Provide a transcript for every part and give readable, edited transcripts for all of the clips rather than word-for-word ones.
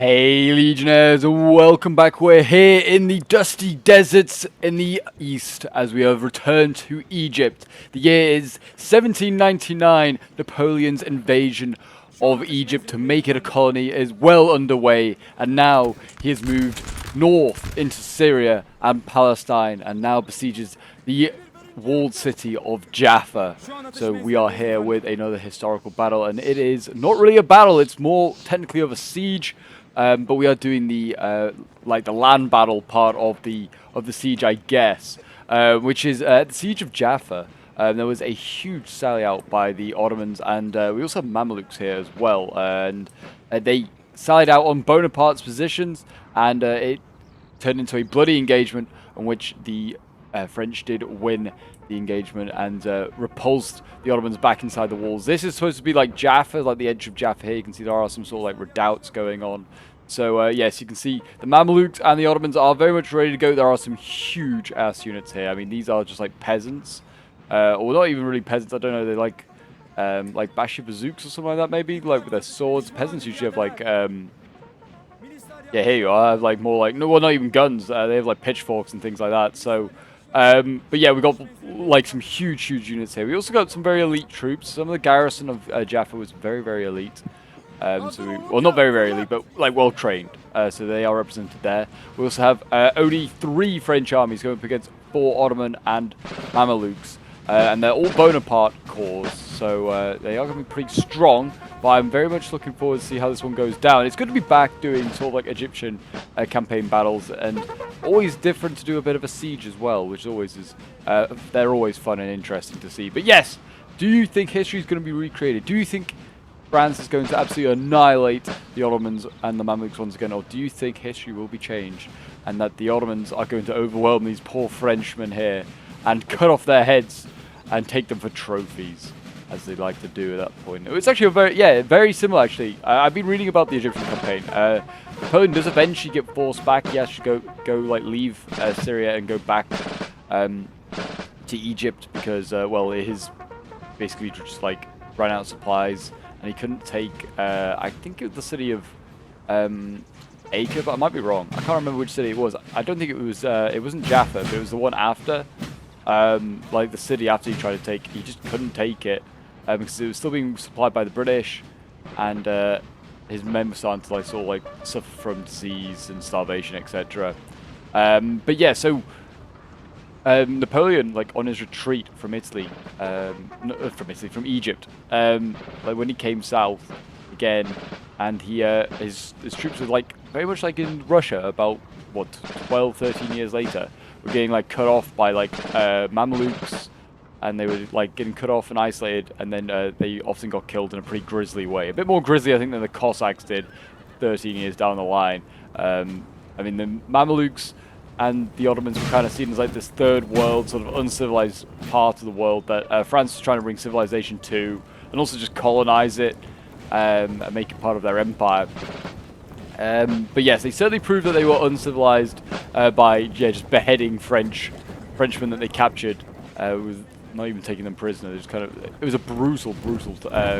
Hey Legionnaires, welcome back. We're here in the dusty deserts in the east as we have returned to Egypt. The year is 1799. Napoleon's invasion of Egypt to make it a colony is well underway, and now he has moved north into Syria and Palestine and now besieges the walled city of Jaffa. So we are here with another historical battle, and it is not really a battle, it's more technically of a siege. But we are doing the the land battle part of the siege, I guess, which is the siege of Jaffa. There was a huge sally out by the Ottomans, and we also have Mamelukes here as well. And they sallied out on Bonaparte's positions, and it turned into a bloody engagement in which the French did win the engagement and repulsed the Ottomans back inside the walls. This is supposed to be like Jaffa, like the edge of Jaffa here. You can see there are some sort of like redoubts going on. So yes, you can see the Mamelukes and the Ottomans are very much ready to go. There are some huge ass units here. I mean, these are just like peasants, or not even really peasants. I don't know. They're like Bashi bazooks or something like that, maybe, like with their swords. Peasants usually have like yeah, here you are. Have like more like well, not even guns. They have like pitchforks and things like that. So. But yeah, we got like some huge units here. We also got some very elite troops. Some of the garrison of Jaffa was very elite. Well, not very elite, but like well trained. So they are represented there. We also have only 3 French armies going up against 4 Ottoman and Mamelukes, and they're all Bonaparte corps. So they are going to be pretty strong. But I'm very much looking forward to see how this one goes down. It's good to be back doing sort of like Egyptian campaign battles, and always different to do a bit of a siege as well, which always is, they're always fun and interesting to see. But yes, do you think history is going to be recreated? Do you think France is going to absolutely annihilate the Ottomans and the Mamluks once again, or do you think history will be changed and that the Ottomans are going to overwhelm these poor Frenchmen here and cut off their heads and take them for trophies, as they like to do at that point? It's actually very similar actually. I've been reading about the Egyptian campaign. Napoleon does eventually get forced back. He has to go like leave Syria and go back to Egypt because well, it is basically just like run out of supplies, and he couldn't take I think it was the city of Acre, but I might be wrong. I can't remember which city it was. I don't think it was it wasn't Jaffa, but it was the one after. Like the city after he tried to take, he just couldn't take it because it was still being supplied by the British, and his men were starting to like sort of like suffer from disease and starvation, etc. But yeah, so Napoleon, like on his retreat from Italy, from Egypt, like when he came south again, and he his troops were like very much like in Russia about what 12-13 years later, were getting like cut off by like Mamelukes, and they were like getting cut off and isolated, and then they often got killed in a pretty grisly way. A bit more grisly, I think, than the Cossacks did 13 years down the line. I mean, the Mamelukes and the Ottomans were kind of seen as like this third world, sort of uncivilized part of the world that France was trying to bring civilization to, and also just colonize it and make it part of their empire. But yes, they certainly proved that they were uncivilized by just beheading Frenchmen that they captured, with not even taking them prisoner. It was a brutal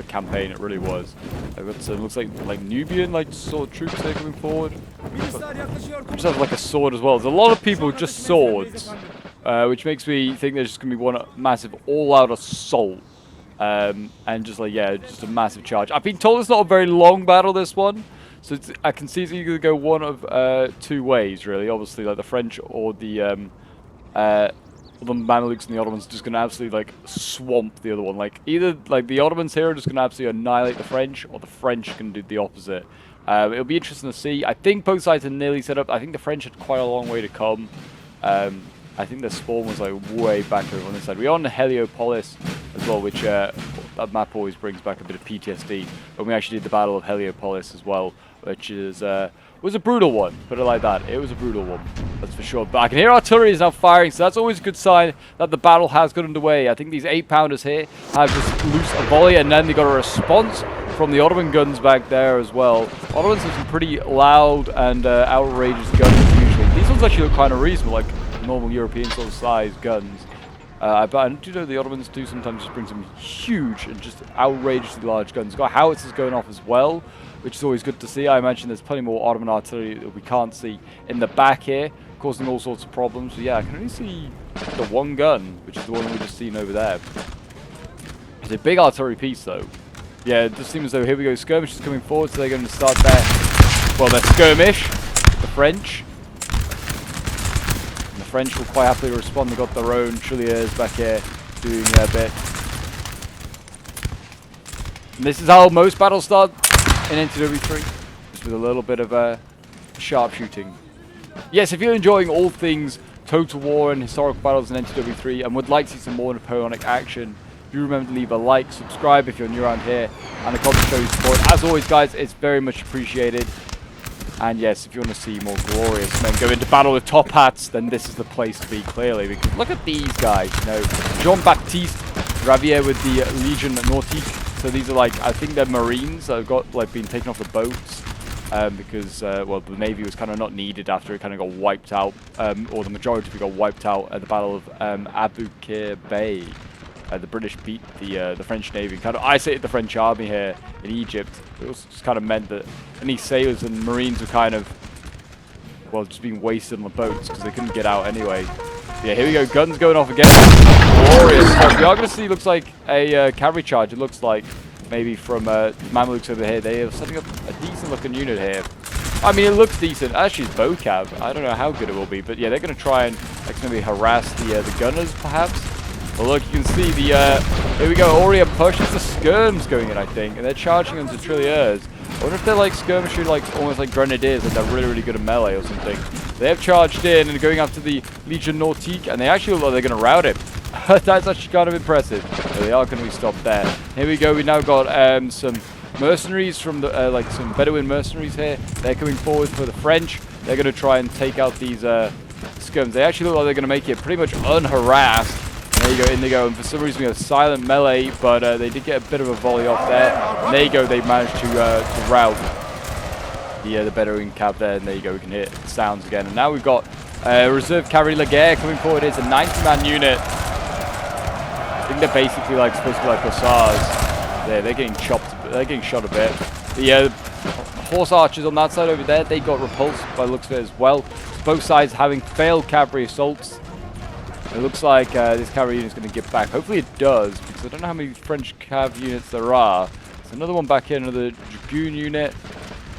campaign. It really was. I've got some, looks like Nubian sort of troops there coming forward. Just have like a sword as well. There's a lot of people with just swords, which makes me think there's just gonna be one massive all-out assault, and just just a massive charge. I've been told it's not a very long battle, this one. So I can see it's either go one of 2 ways, really. Obviously, like the French or the Mamelukes and the Ottomans are just going to absolutely like swamp the other one. Like either like the Ottomans here are just going to absolutely annihilate the French, or the French can do the opposite. It'll be interesting to see. I think both sides are nearly set up. I think the French had quite a long way to come. I think the spawn was like way back over on this side. We're on Heliopolis as well, which that map always brings back a bit of PTSD. When we actually did the Battle of Heliopolis as well, which is was a brutal one, put it like that. It was a brutal one, that's for sure. But I can hear artillery is now firing, so that's always a good sign that the battle has got underway. I think these 8-pounders here have just loosed a volley, and then they got a response from the Ottoman guns back there as well. Ottomans have some pretty loud and outrageous guns usually. These ones actually look kind of reasonable, like normal European sort of size guns. But I do know the Ottomans do sometimes just bring some huge and just outrageously large guns. Got howitzers going off as well, which is always good to see. I imagine there's plenty more Ottoman artillery that we can't see in the back here, causing all sorts of problems. So yeah, I can only see the one gun, which is the one we just seen over there. It's a big artillery piece though. Yeah, it just seems as though here we go, skirmish is coming forward, so they're going to start their, well, their skirmish, the French. And the French will quite happily respond. They've got their own tirailleurs back here doing their bit. And this is how most battles start in NTW3, just with a little bit of sharpshooting. Yes, if you're enjoying all things Total War and historical battles in NTW3 and would like to see some more Napoleonic action, do remember to leave a like, subscribe if you're new around here, and a comment to show your support. As always, guys, it's very much appreciated. And yes, if you want to see more glorious men go into battle with top hats, then this is the place to be, clearly. Because look at these guys, you know, Jean-Baptiste Ravier with the Legion Nautique. So these are like, I think they're Marines that have got like been taken off the boats because well, the Navy was kind of not needed after it kind of got wiped out, or the majority of it got wiped out at the Battle of Abu Qir Bay. The British beat the French Navy, kind of isolated the French army here in Egypt. It also just kind of meant that any sailors and Marines were kind of, well, just being wasted on the boats because they couldn't get out anyway. Yeah, here we go, guns going off again. Glorious stuff. We are going to see, looks like a cavalry charge. It looks like maybe from Mamluks over here. They are setting up a decent looking unit here. I mean, it looks decent. Actually, it's vocab. I don't know how good it will be, but yeah, they're going to try and like maybe harass the gunners, perhaps. Well, look, you can see the, here we go, Aurea push. It's the skirms going in, I think, and they're charging onto tirailleurs. I wonder if they're like skirmishing, like almost like grenadiers, like they're really, really good at melee or something. They have charged in and going after the Legion Nautique, and they actually look like they're going to rout it. That's actually kind of impressive. But they are going to be stopped there. Here we go, we now got some mercenaries from the, like some Bedouin mercenaries here. They're coming forward for the French. They're going to try and take out these skirms. They actually look like they're going to make it pretty much unharassed. There you go, in they go, and for some reason we have silent melee, but they did get a bit of a volley off there. And there you go, they managed to rout the Bedouin cab there, and there you go, we can hear sounds again. And now we've got Reserve Cavalry Laguerre coming forward. It's a 90-man unit. I think they're basically like supposed to be like hussars. They're getting chopped, they're getting shot a bit. The horse archers on that side over there, they got repulsed by the looks of it as well. Both sides having failed cavalry assaults. It looks like this cavalry unit is going to get back. Hopefully it does, because I don't know how many French cav units there are. There's another one back here, another dragoon unit.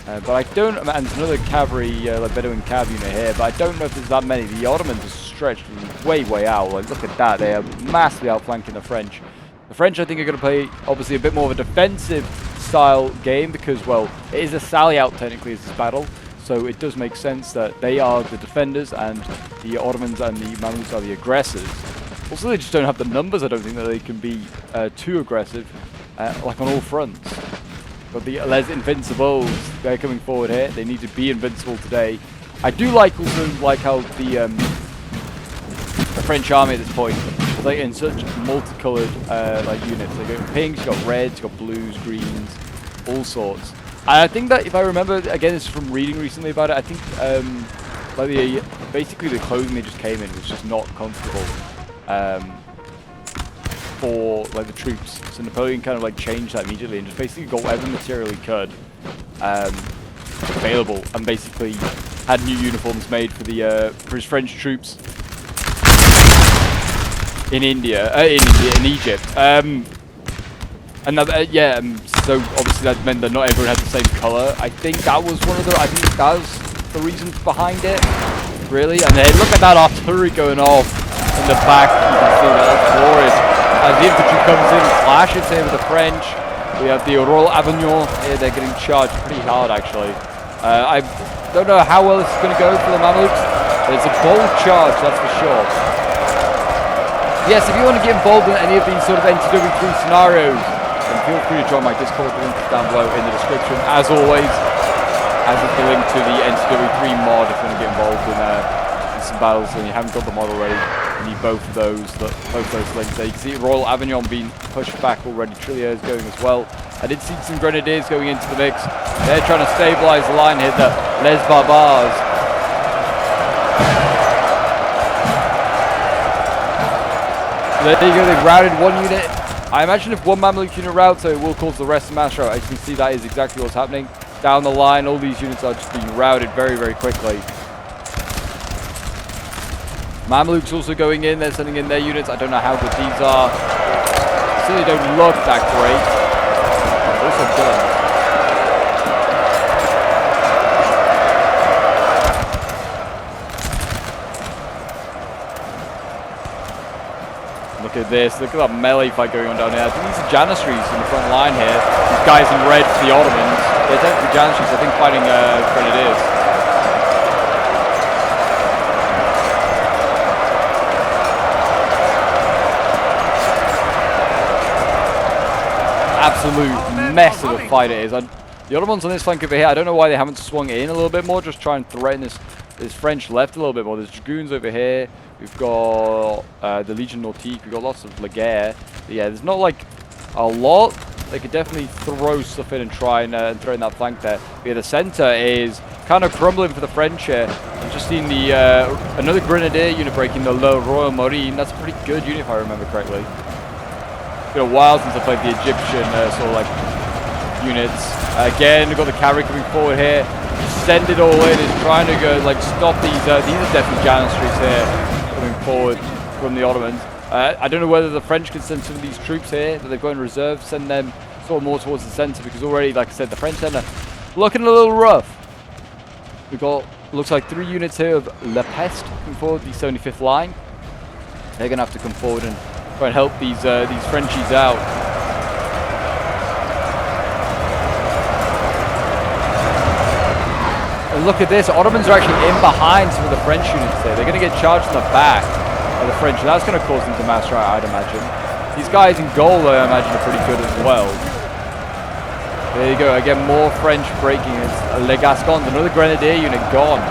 But I don't, and there's another cavalry, like Bedouin cav unit here, but I don't know if there's that many. The Ottomans are stretched way, way out. Like, look at that. They are massively outflanking the French. The French, I think, are going to play, obviously, a bit more of a defensive style game, because, well, it is a sally out, technically, as this battle. So it does make sense that they are the defenders and the Ottomans and the Mamluks are the aggressors. Also, they just don't have the numbers. I don't think that they can be too aggressive, like on all fronts. But the Les Invincibles, they're coming forward here. They need to be invincible today. I do like also like how the French army at this point is like in such multicolored like units. They got pinks, you got reds, you got blues, greens, all sorts. And I think that if I remember, again, this is from reading recently about it, I think like basically the clothing they just came in was just not comfortable for like the troops. So Napoleon kind of like changed that immediately and just basically got whatever material he could available, and basically had new uniforms made for the for his French troops in Egypt. And that, yeah, so obviously that meant that not everyone had the same color. I think that was one of the, I think that was the reasons behind it, really. And then look at that artillery going off in the back. You can see that, that's glorious. As the infantry comes in, clashes here with the French. We have the Royal Avignon here, they're getting charged pretty hard, actually. I don't know how well this is going to go for the Mamluks, but it's a bold charge, that's for sure. Yes, if you want to get involved in any of these sort of NTW3 scenarios, then feel free to join my Discord. The link is down below in the description. As always, as is the link to the NTW3 mod if you want to get involved in some battles and you haven't got the mod already. You need both those links there. You can see Royal Avignon being pushed back already. Tirailleurs going as well. I did see some grenadiers going into the mix. They're trying to stabilize the line here. The Les Barbares. There you go, they've routed one unit. I imagine if one Mamluk unit routes, it will cause the rest of mass rout. As you can see, that is exactly what's happening. Down the line, all these units are just being routed very, very quickly. Mamluks also going in, they're sending in their units. I don't know how good these are. Certainly don't look that great. Also guns. Look at this, look at that melee fight going on down here. I think these are Janissaries in the front line here. These guys in red for the Ottomans. They're technically Janissaries, I think, fighting Grenadiers. Absolute mess of a fight it is. The Ottomans on this flank over here, I don't know why they haven't swung in a little bit more, just try and threaten this French left a little bit more. There's Dragoons over here. We've got the Legion Nautique. We've got lots of Laguerre. But yeah, there's not like a lot. They could definitely throw stuff in and try and throw in that flank there. But yeah, the center is kind of crumbling for the French here. I've just seen the another Grenadier unit breaking the Le Royal Marine. That's a pretty good unit if I remember correctly. It's been a while since I played the Egyptian sort of like units. Again, we've got the cavalry coming forward here. Send it all in. Is trying to go like stop these. These are definitely Janissaries here coming forward from the Ottomans. I don't know whether the French can send some of these troops here that they've got in reserve, send them sort of more towards the center, because already, like I said, the French center looking a little rough. We've got, looks like 3 units here of La Peste coming forward, the 75th line. They're going to have to come forward and try and help these Frenchies out. And look at this, Ottomans are actually in behind some of the French units there. They're going to get charged in the back of the French, and that's going to cause them to mass rout, I'd imagine. These guys in goal, I imagine, are pretty good as well. There you go, again, more French breaking. It's Les Gascons, another Grenadier unit gone.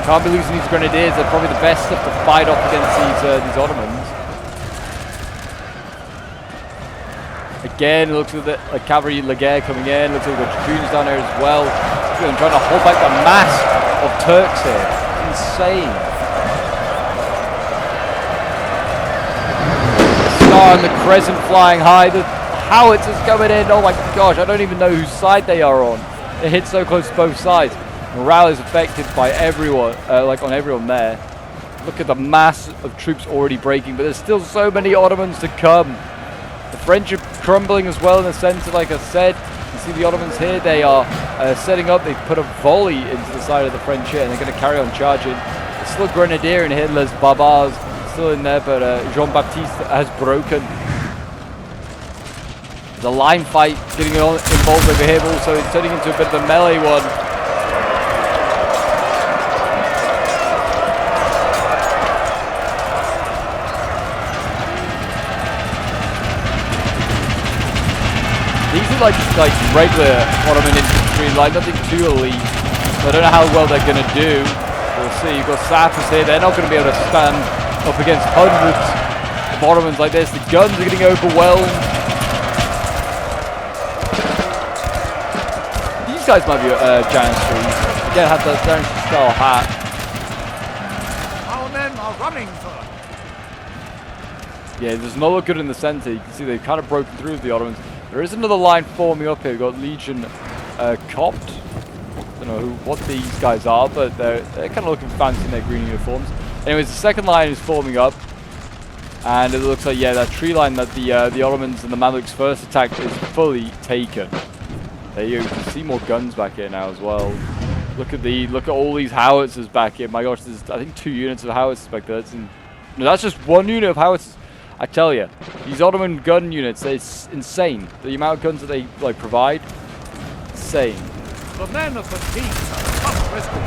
Can't be losing these Grenadiers, they're probably the best stuff to fight off against these Ottomans. Again, it looks like cavalry Laguerre coming in, looks like we've got Dragoons down there as well. And trying to hold back the mass of Turks here. It's insane. The Star and the Crescent flying high. The howitzers coming in. Oh my gosh, I don't even know whose side they are on. They hit so close to both sides. Morale is affected by everyone, like on everyone there. Look at the mass of troops already breaking, but there's still so many Ottomans to come. The French are crumbling as well in the center, like I said. You see the Ottomans here, they are setting up, they've put a volley into the side of the French here, and they're going to carry on charging. There's still a Grenadier in here, Les Barbares still in there, but Jean-Baptiste has broken. There's a line fight getting involved over here, but also it's turning into a bit of a melee one. These are just like regular Ottoman infantry, like nothing too elite. So I don't know how well they're going to do. We'll see. You've got sappers here. They're not going to be able to stand up against hundreds of Ottomans like this. The guns are getting overwhelmed. These guys might be Janissaries. Again, have the Janissary style hat. Our men are running for. Yeah, there's not look good in the center. You can see they've kind of broken through the Ottomans. There is another line forming up here. We've got Legion Copt. Don't know what these guys are, but they're kind of looking fancy in their green uniforms. Anyways, the second line is forming up, and it looks like, yeah, that tree line that the Ottomans and the Mamluks first attacked is fully taken. There you can see more guns back here now as well. Look at all these howitzers back here. My gosh, there's I think 2 units of howitzers back there. No, that's just 1 unit of howitzers. I tell you, these Ottoman gun units, it's insane. The amount of guns that they like provide, insane. The men of the peace are tough rescuers.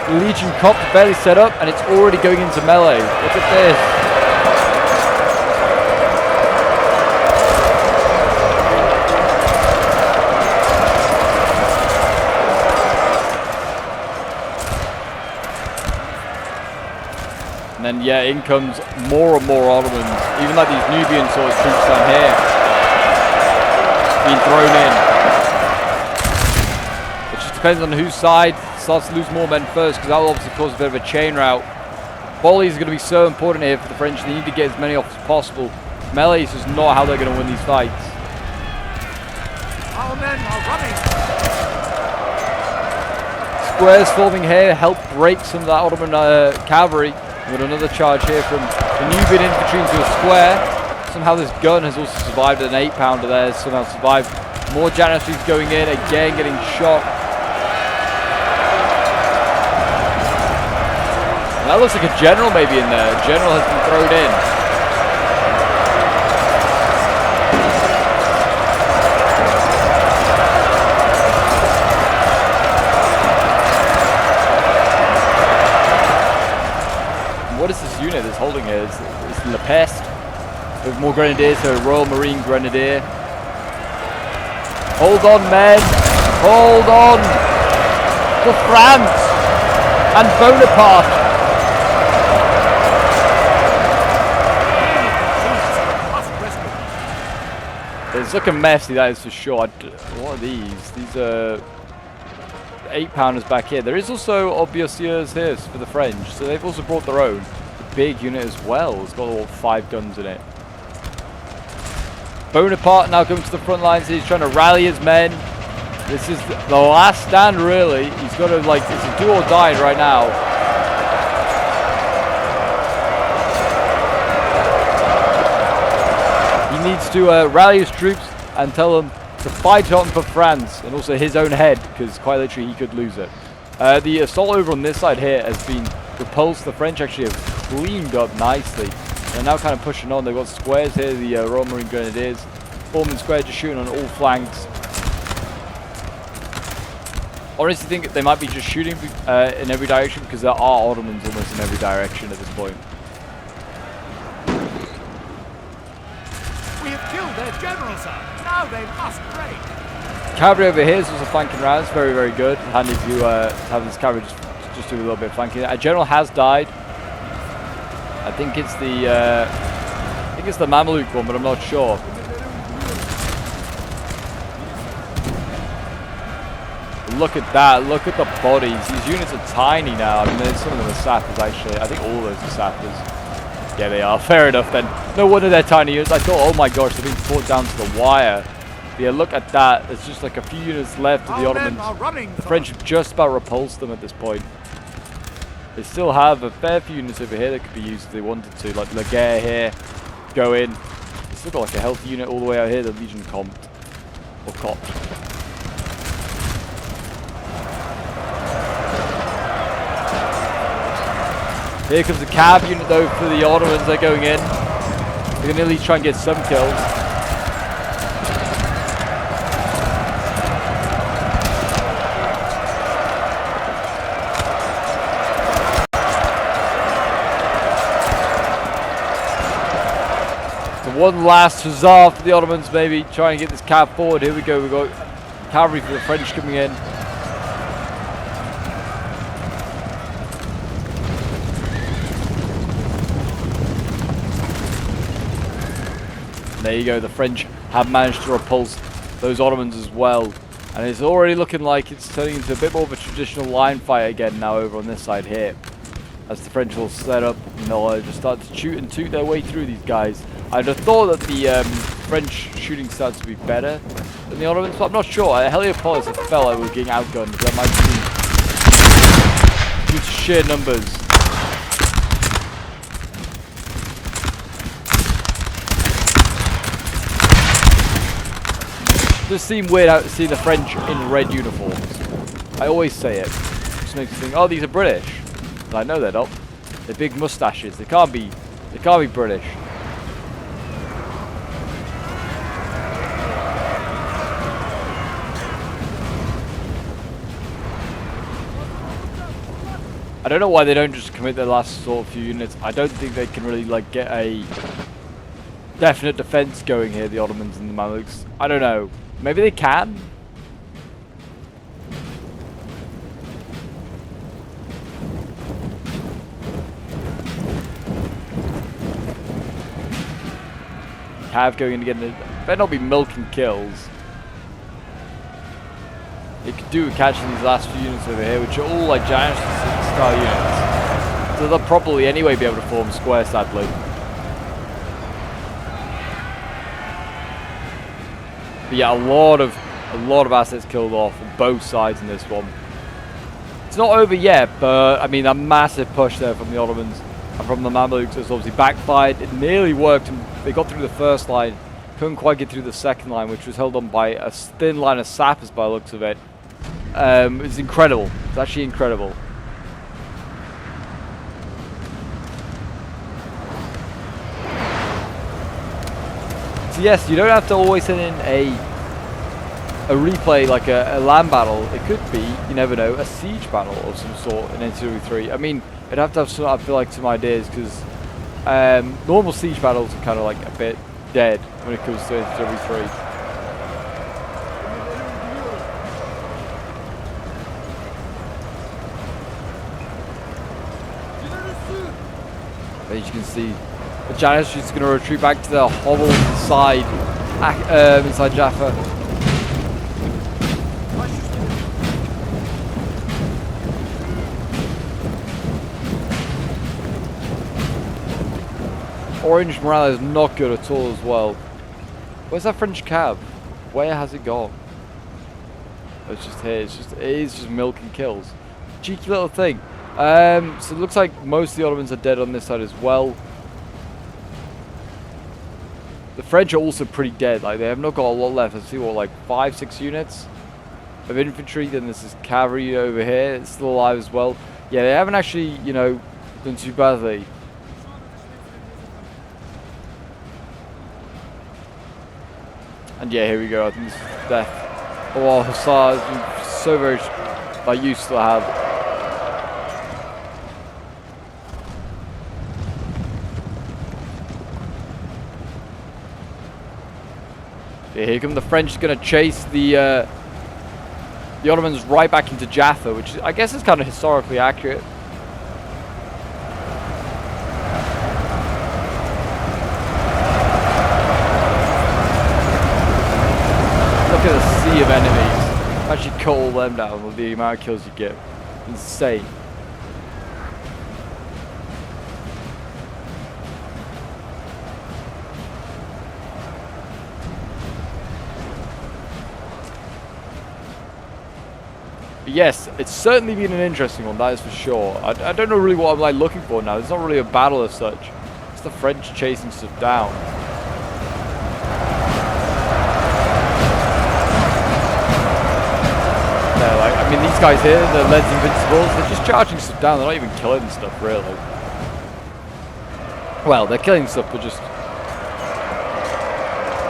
The Legion Copt barely set up, and it's already going into melee. Look at this. And then, yeah, in comes more and more Ottomans. Even like these Nubian sort of troops down here being thrown in. It just depends on whose side starts to lose more men first, because that will obviously cause a bit of a chain rout. Volleys are going to be so important here for the French. They need to get as many off as possible. Melee is just not how they're going to win these fights. Our men are running. Squares forming here help break some of that Ottoman cavalry. With another charge here from the Nubian infantry into a square. Somehow this gun has also survived. An 8-pounder there has somehow survived. More janissaries going in, again getting shot. And that looks like a general maybe in there. A general has been thrown in. What is this unit that's holding here? It's La Peste. We have more grenadiers, so Royal Marine Grenadier. Hold on, men. Hold on. For France and Bonaparte. It's looking messy, that is for sure. What are these? These are 8-pounders back here. There is also obviously here for the French, so they've also brought their own. The big unit as well. It's got all 5 guns in it. Bonaparte now comes to the front lines. He's trying to rally his men. This is the last stand, really. He's got to, like, it's a do or die right now. He needs to rally his troops and tell them to fight on for France and also his own head, because quite literally he could lose it. The assault over on this side here has been repulsed. The French actually have cleaned up nicely. They're now kind of pushing on. They've got squares here, the Royal Marine Grenadiers. Forming square, just shooting on all flanks. Honestly, think they might be just shooting in every direction, because there are Ottomans almost in every direction at this point. We have killed their general, sir. Now they must break. Cavalry over here is also flanking around. It's very, very good. Handy to have this cavalry just do a little bit of flanking. A general has died. I think it's the Mameluke one, but I'm not sure. Look at that. Look at the bodies. These units are tiny now. I mean, some of them are sappers, actually. I think all those are sappers. Yeah, they are. Fair enough, then. No wonder they're tiny units. I thought, oh my gosh, they're being fought down to the wire. But yeah, look at that. There's just like a few units left of the Ottomans. The French have just about repulsed them at this point. They still have a fair few units over here that could be used if they wanted to. Like La Guerre here. Go in. They still got like a healthy unit all the way out here. The Legion Comte. Or Cot. Here comes the cab unit though for the Ottomans. They're going in. They're going to at least try and get some kills. So one last huzzah for the Ottomans, maybe try and get this cab forward. Here we go. We've got cavalry for the French coming in. There you go, the French have managed to repulse those Ottomans as well. And it's already looking like it's turning into a bit more of a traditional line fight again now over on this side here. As the French will set up and they'll just start to shoot and toot their way through these guys. I'd have thought that the French shooting starts to be better than the Ottomans, but I'm not sure. Heliopolis, I felt like we were getting outgunned. That might be due to sheer numbers. It does seem weird out to see the French in red uniforms. I always say it. It just makes me think, oh, these are British. But I know they're not. They're big mustaches. They can't be British. I don't know why they don't just commit their last sort of few units. I don't think they can really like get a definite defense going here, the Ottomans and the Mamelukes. I don't know. Maybe they can. Cav going in to get it. Better not be milking kills. It could do with catching these last few units over here, which are all like giant style units. So they'll probably anyway be able to form square, sadly. But yeah, a lot of assets killed off on both sides in this one. It's not over yet, but I mean a massive push there from the Ottomans and from the Mamluks has obviously backfired. It nearly worked, and they got through the first line, couldn't quite get through the second line, which was held on by a thin line of sappers by the looks of it. It's incredible. It's actually incredible. So yes, you don't have to always send in a replay like a land battle. It could be, you never know, a siege battle of some sort in NTW3. I mean, it'd have to have some, I feel like, some ideas, because normal siege battles are kind of like a bit dead when it comes to NTW3. As you can see, the Janus is going to retreat back to the hovel inside Jaffa. Orange morale is not good at all as well. Where's that French cab? Where has it gone? Oh, it's just here. It is just milking kills. Cheeky little thing. So it looks like most of the Ottomans are dead on this side as well. The French are also pretty dead. Like, they have not got a lot left. Let's see what, like 5-6 units of infantry. Then there's this cavalry over here. It's still alive as well. Yeah, they haven't actually, you know, done too badly. And yeah, here we go. I think this is death. Oh, Hussars, so very like useful to have. Yeah, here come the French, going to chase the Ottomans right back into Jaffa, which I guess is kind of historically accurate. Look at the sea of enemies. Actually cut all them down with the amount of kills you get. Insane. But yes, it's certainly been an interesting one, that is for sure. I don't know really what I'm like looking for now. It's not really a battle as such. It's the French chasing stuff down. Like, I mean, these guys here, the Lead's Invincibles, they're just charging stuff down. They're not even killing stuff, really. Well, they're killing stuff, but just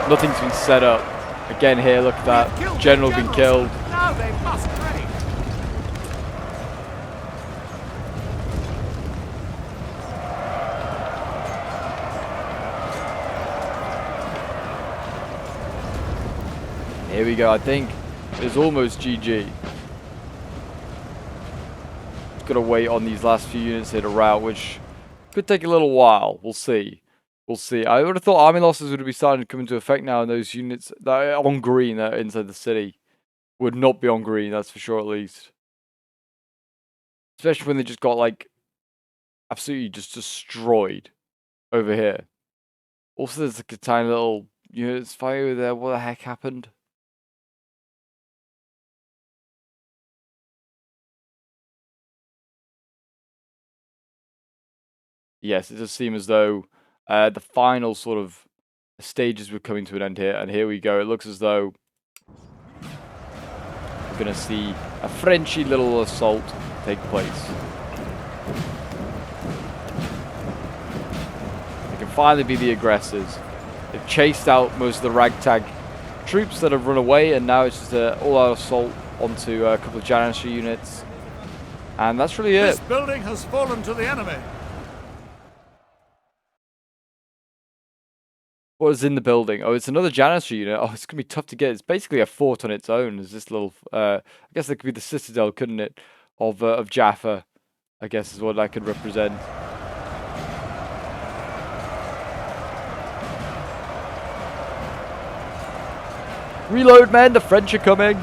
nothing's been set up. Again here, look at that. General been killed. Now they must break. Here we go. I think it's almost GG. Got to wait on these last few units here to rout, which could take a little while. We'll see. We'll see. I would have thought army losses would be starting to come into effect now, and those units that are on green that are inside the city would not be on green, that's for sure, at least. Especially when they just got, like, absolutely just destroyed over here. Also, there's like a tiny little units fire over there. What the heck happened? Yes, it does seem as though the final sort of stages were coming to an end here, and here we go. It looks as though we're going to see a Frenchy little assault take place. They can finally be the aggressors. They've chased out most of the ragtag troops that have run away, and now it's just an all-out assault onto a couple of Janissary units. And that's really it. This building has fallen to the enemy. What is in the building? Oh, it's another Janissary unit. Oh, it's going to be tough to get. It's basically a fort on its own. There's this little, I guess that could be the citadel, couldn't it? Of Jaffa, I guess is what that could represent. Reload, men! The French are coming!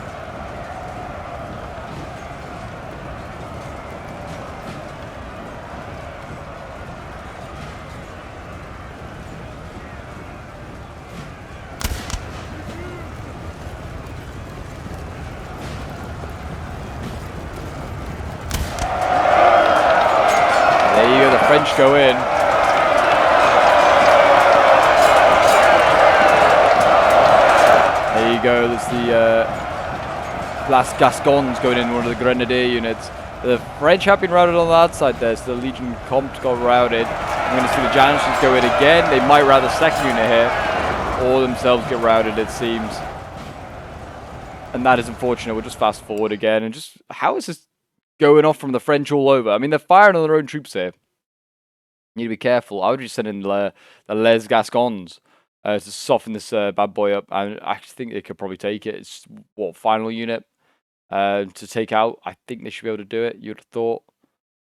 French go in. There you go. There's the Las Gascons going in, one of the Grenadier units. The French have been routed on that side there, so the Legion Comte got routed. I'm going to see the Janissaries go in again. They might rout the second unit here, or themselves get routed, it seems. And that is unfortunate. We'll just fast forward again. And just, how is this going off from the French all over? I mean, they're firing on their own troops here. You need to be careful. I would just send in the Les Gascons to soften this bad boy up. I actually think they could probably take it. It's, what, final unit to take out. I think they should be able to do it, you'd have thought.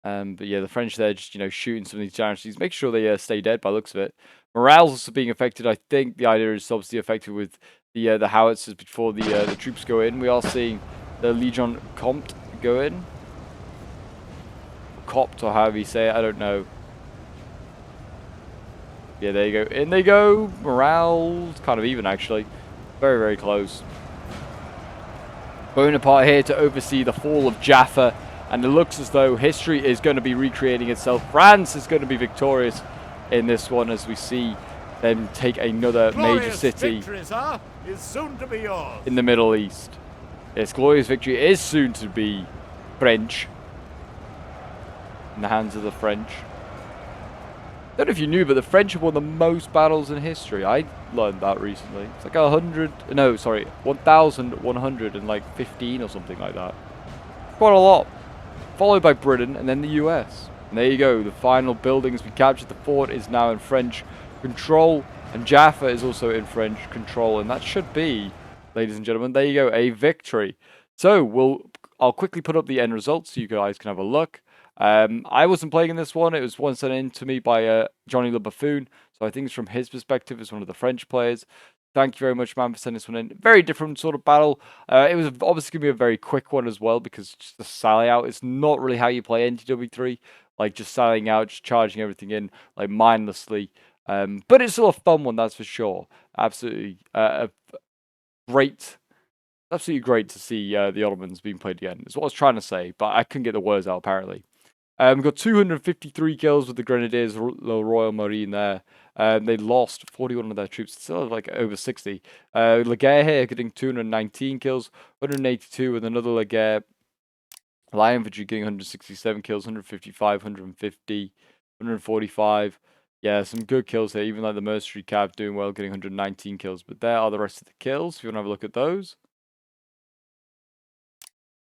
But yeah, the French there just, shooting some of these Janissaries. Make sure they stay dead by the looks of it. Morale's also being affected. I think the idea is obviously affected with the howitzers before the troops go in. We are seeing the Legion Comte go in. Copt, or however you say it, I don't know. Yeah, there you go. In they go. Morale's kind of even, actually. Very, very close. Bonaparte here to oversee the fall of Jaffa. And it looks as though history is going to be recreating itself. France is going to be victorious in this one as we see them take another major city is soon to be yours. in the Middle East. This glorious victory is soon to be French. In the hands of the French. I don't know if you knew, but the French have won the most battles in history. I learned that recently. It's like 1,115 or something like that. Quite a lot. Followed by Britain and then the US. And there you go. The final building has been captured. The fort is now in French control. And Jaffa is also in French control. And that should be, ladies and gentlemen, there you go, a victory. So I'll quickly put up the end results so you guys can have a look. I wasn't playing in this one. It was one sent in to me by Johnny the Buffoon. So I think it's from his perspective as one of the French players. Thank you very much, man, for sending this one in. Very different sort of battle. It was obviously going to be a very quick one as well because just the sally out is not really how you play NTW3. Like just sallying out, just charging everything in like mindlessly. But it's still a fun one, that's for sure. Absolutely great. Absolutely great to see the Ottomans being played again. Is what I was trying to say, but I couldn't get the words out apparently. We've got 253 kills with the Grenadiers, the Royal Marine there. They lost 41 of their troops, still like over 60. Laguerre here getting 219 kills, 182 with another Laguerre. Light Infantry getting 167 kills, 155, 150, 145. Yeah, some good kills here, even like the Mercenary Cav doing well, getting 119 kills. But there are the rest of the kills, if you want to have a look at those.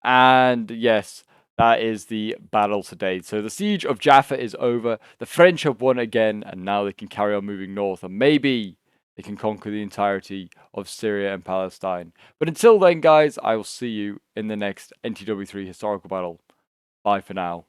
And yes, that is the battle today. So the siege of Jaffa is over. The French have won again, and now they can carry on moving north. And maybe they can conquer the entirety of Syria and Palestine. But until then, guys, I will see you in the next NTW3 historical battle. Bye for now.